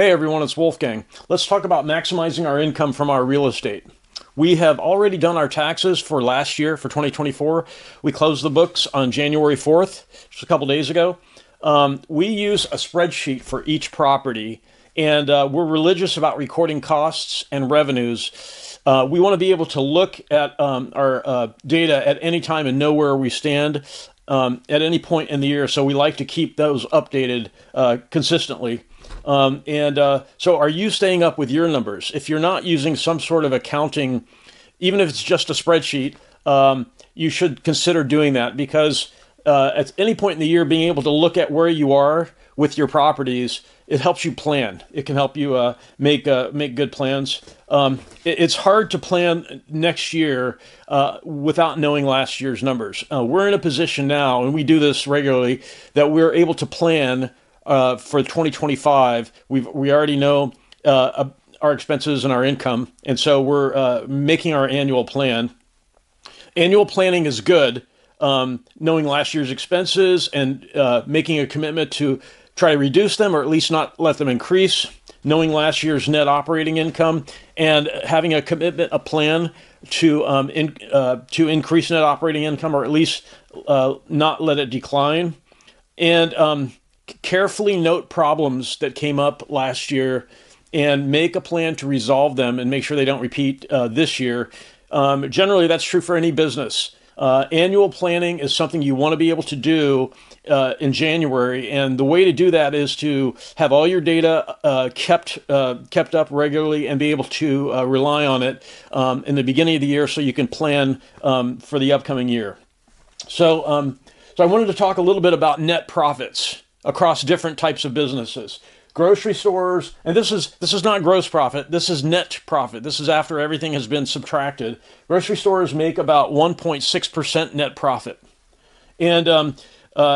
Hey everyone, it's Wolfgang. Let's talk about maximizing our income from our real estate. We have already done our taxes for last year, for 2024. We closed the books on January 4th, just a couple days ago. We use a spreadsheet for each property, and we're religious about recording costs and revenues. We want to be able to look at our data at any time and know where we stand at any point in the year. So we like to keep those updated consistently. So are you staying up with your numbers? If you're not using some sort of accounting, even if it's just a spreadsheet, you should consider doing that because at any point in the year, being able to look at where you are with your properties, it helps you plan. It can help you make good plans. It's hard to plan next year without knowing last year's numbers. We're in a position now, and we do this regularly, that we're able to plan for 2025. We already know our expenses and our income, and so we're making our annual plan. Annual planning is good, knowing last year's expenses and making a commitment to try to reduce them or at least not let them increase, knowing last year's net operating income and having a commitment, a plan to increase net operating income or at least not let it decline. And carefully note problems that came up last year and make a plan to resolve them and make sure they don't repeat this year. Generally, that's true for any business. Annual planning is something you want to be able to do in January, and the way to do that is to have all your data kept up regularly and be able to rely on it in the beginning of the year so you can plan for the upcoming year. So I wanted to talk a little bit about net profits across different types of businesses. Grocery stores, and this is not gross profit, this is net profit. This is after everything has been subtracted. Grocery stores make about 1.6% net profit. And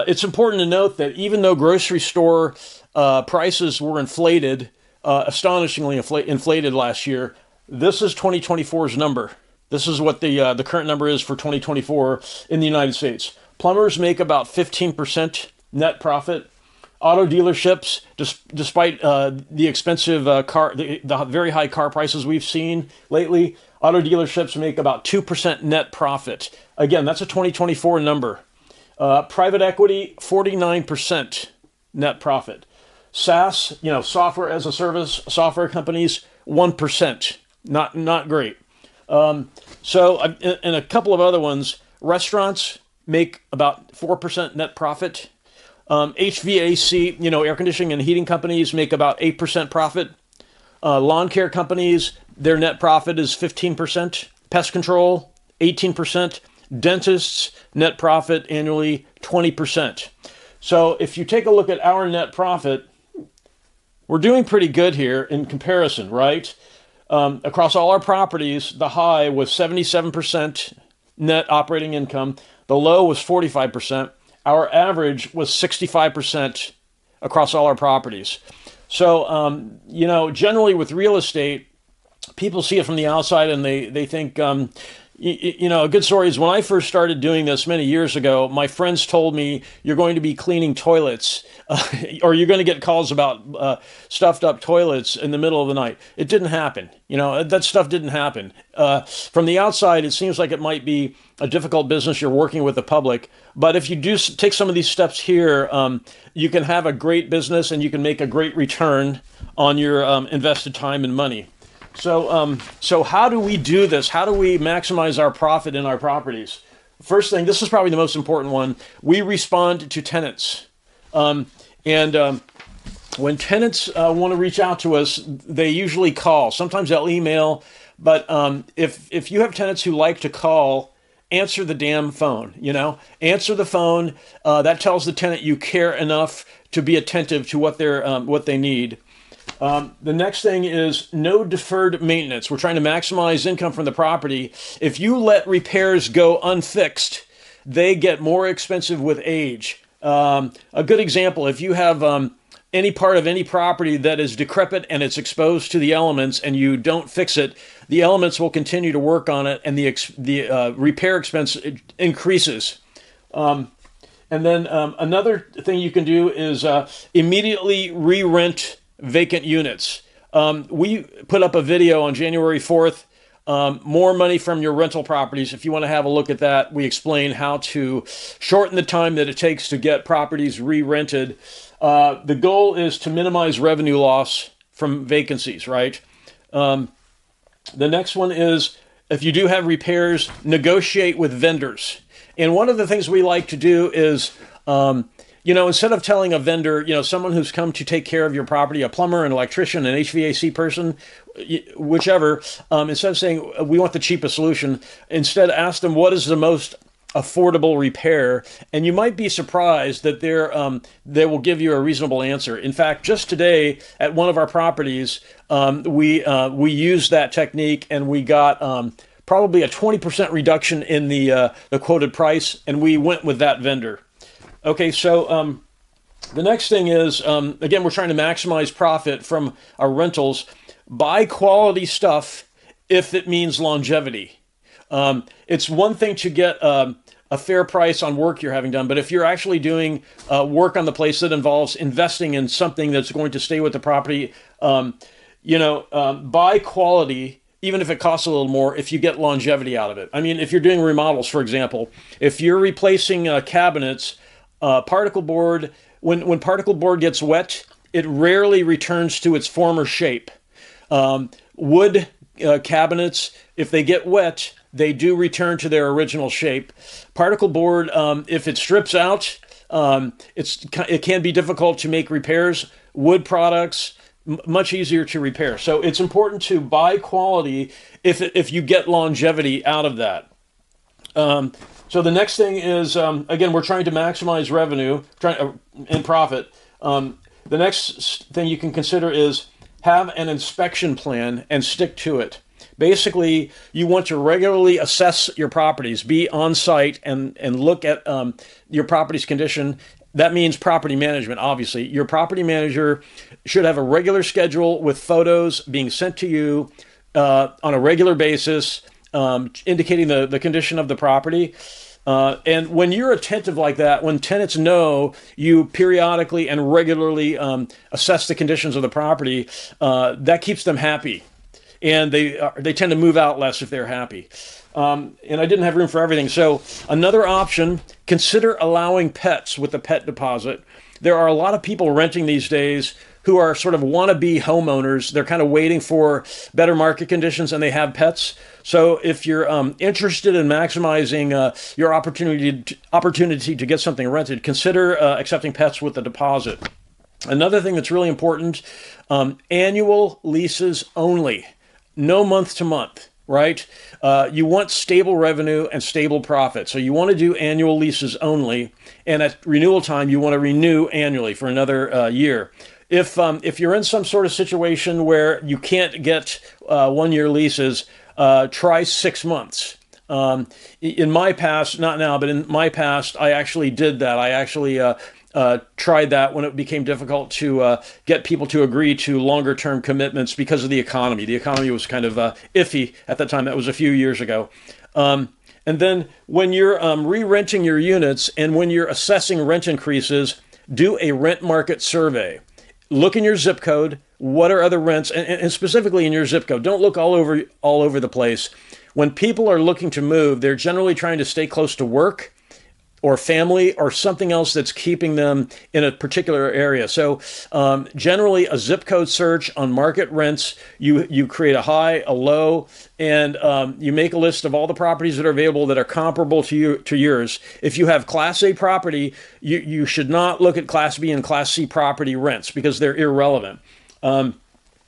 it's important to note that even though grocery store prices were inflated, astonishingly inflated last year, this is 2024's number. This is what the current number is for 2024 in the United States. Plumbers make about 15% net profit. Auto dealerships, despite the expensive the very high car prices we've seen lately, auto dealerships make about 2% net profit. Again, that's a 2024 number. Private equity, 49% net profit. SaaS, software as a service, software companies, 1%. Not great. And a couple of other ones, restaurants make about 4% net profit. HVAC, air conditioning and heating companies make about 8% profit. Lawn care companies, their net profit is 15%. Pest control, 18%. Dentists, net profit annually, 20%. So if you take a look at our net profit, we're doing pretty good here in comparison, right? Across all our properties, the high was 77% net operating income. The low was 45%. Our average was 65% across all our properties. So, generally with real estate, people see it from the outside and they think, a good story is when I first started doing this many years ago, my friends told me you're going to be cleaning toilets or you're going to get calls about stuffed up toilets in the middle of the night. It didn't happen. That stuff didn't happen. From the outside, it seems like it might be a difficult business. You're working with the public. But if you do take some of these steps here, you can have a great business and you can make a great return on your invested time and money. So how do we do this? How do we maximize our profit in our properties? First thing, this is probably the most important one. We respond to tenants. When tenants want to reach out to us, they usually call. Sometimes they'll email. But if you have tenants who like to call, answer the damn phone, Answer the phone. That tells the tenant you care enough to be attentive to what they need. The next thing is no deferred maintenance. We're trying to maximize income from the property. If you let repairs go unfixed, they get more expensive with age. A good example, if you have any part of any property that is decrepit and it's exposed to the elements and you don't fix it, the elements will continue to work on it and the repair expense increases. And then another thing you can do is immediately re-rent vacant units. We put up a video on January 4th, more money from your rental properties. If you want to have a look at that, we explain how to shorten the time that it takes to get properties re-rented. The goal is to minimize revenue loss from vacancies, right? The next one is, if you do have repairs, negotiate with vendors. And one of the things we like to do is, instead of telling a vendor, someone who's come to take care of your property, a plumber, an electrician, an HVAC person, whichever, instead of saying we want the cheapest solution, instead ask them what is the most affordable repair, and you might be surprised that they will give you a reasonable answer. In fact, just today at one of our properties, we used that technique, and we got probably a 20% reduction in the quoted price, and we went with that vendor. Okay, so the next thing is, again, we're trying to maximize profit from our rentals. Buy quality stuff if it means longevity. It's one thing to get a fair price on work you're having done, but if you're actually doing work on the place that involves investing in something that's going to stay with the property, buy quality, even if it costs a little more, if you get longevity out of it. I mean, if you're doing remodels, for example, if you're replacing cabinets, particle board, when particle board gets wet, it rarely returns to its former shape. Wood cabinets, if they get wet, they do return to their original shape. Particle board, if it strips out, it can be difficult to make repairs. Wood products, much easier to repair. So it's important to buy quality if you get longevity out of that. So the next thing is, again, we're trying to maximize revenue and profit. The next thing you can consider is have an inspection plan and stick to it. Basically, you want to regularly assess your properties, be on site and look at your property's condition. That means property management, obviously. Your property manager should have a regular schedule with photos being sent to you on a regular basis, indicating the condition of the property. And when you're attentive like that, when tenants know you periodically and regularly assess the conditions of the property, that keeps them happy. And they tend to move out less if they're happy. And I didn't have room for everything. So another option, consider allowing pets with a pet deposit. There are a lot of people renting these days who are sort of wannabe homeowners. They're kind of waiting for better market conditions, and they have pets. So if you're interested in maximizing your opportunity to get something rented, consider accepting pets with a deposit. Another thing that's really important, annual leases only. No month to month, right? You want stable revenue and stable profit. So you want to do annual leases only. And at renewal time, you want to renew annually for another year. If you're in some sort of situation where you can't get 1-year leases, try 6 months. In my past, not now, but in my past, I actually did that. I actually tried that when it became difficult to get people to agree to longer term commitments because of the economy. The economy was kind of iffy at that time. That was a few years ago. And then when you're re-renting your units and when you're assessing rent increases, do a rent market survey. Look in your zip code. What are other rents? And specifically in your zip code. Don't look all over the place. When people are looking to move, they're generally trying to stay close to work or family or something else that's keeping them in a particular area. So generally a zip code search on market rents, you create a high, a low, and you make a list of all the properties that are available that are comparable to yours. If you have Class A property, you should not look at Class B and Class C property rents because they're irrelevant.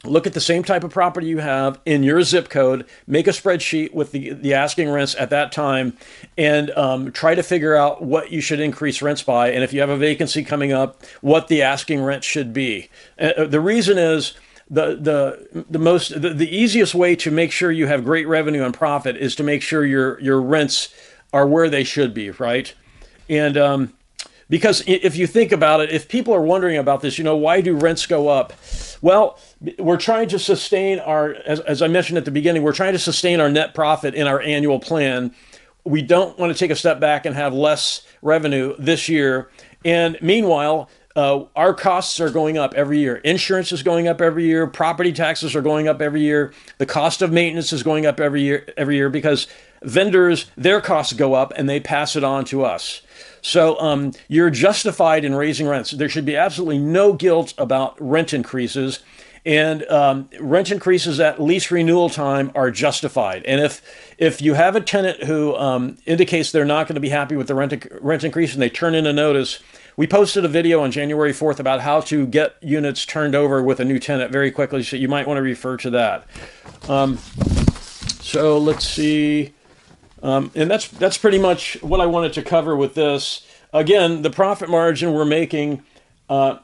Look at the same type of property you have in your zip code, make a spreadsheet with the asking rents at that time, and try to figure out what you should increase rents by. And if you have a vacancy coming up, what the asking rent should be. The reason is the easiest way to make sure you have great revenue and profit is to make sure your rents are where they should be, right? And because if you think about it, if people are wondering about this, why do rents go up? Well, we're trying to sustain as I mentioned at the beginning, we're trying to sustain our net profit in our annual plan. We don't want to take a step back and have less revenue this year. And meanwhile, our costs are going up every year. Insurance is going up every year. Property taxes are going up every year. The cost of maintenance is going up every year because vendors, their costs go up and they pass it on to us. So you're justified in raising rents. There should be absolutely no guilt about rent increases. And rent increases at lease renewal time are justified. And if you have a tenant who indicates they're not going to be happy with the rent increase and they turn in a notice, we posted a video on January 4th about how to get units turned over with a new tenant very quickly, so you might want to refer to that. So let's see. And that's pretty much what I wanted to cover with this. Again, the profit margin we're making, we're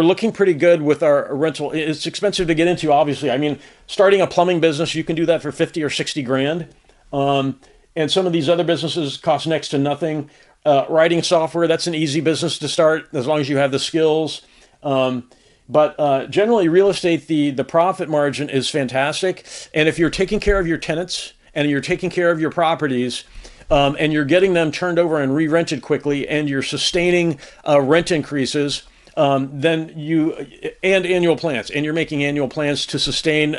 looking pretty good with our rental. It's expensive to get into, obviously. I mean, starting a plumbing business, you can do that for 50 or 60 grand. And some of these other businesses cost next to nothing. Writing software, that's an easy business to start as long as you have the skills. But generally, real estate, the profit margin is fantastic. And if you're taking care of your tenants and you're taking care of your properties, and you're getting them turned over and re-rented quickly, and you're sustaining rent increases, then annual plans, and you're making annual plans to sustain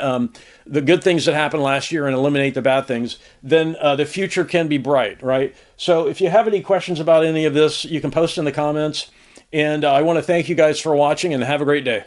the good things that happened last year and eliminate the bad things, then the future can be bright, right? So if you have any questions about any of this, you can post in the comments. And I want to thank you guys for watching, and have a great day.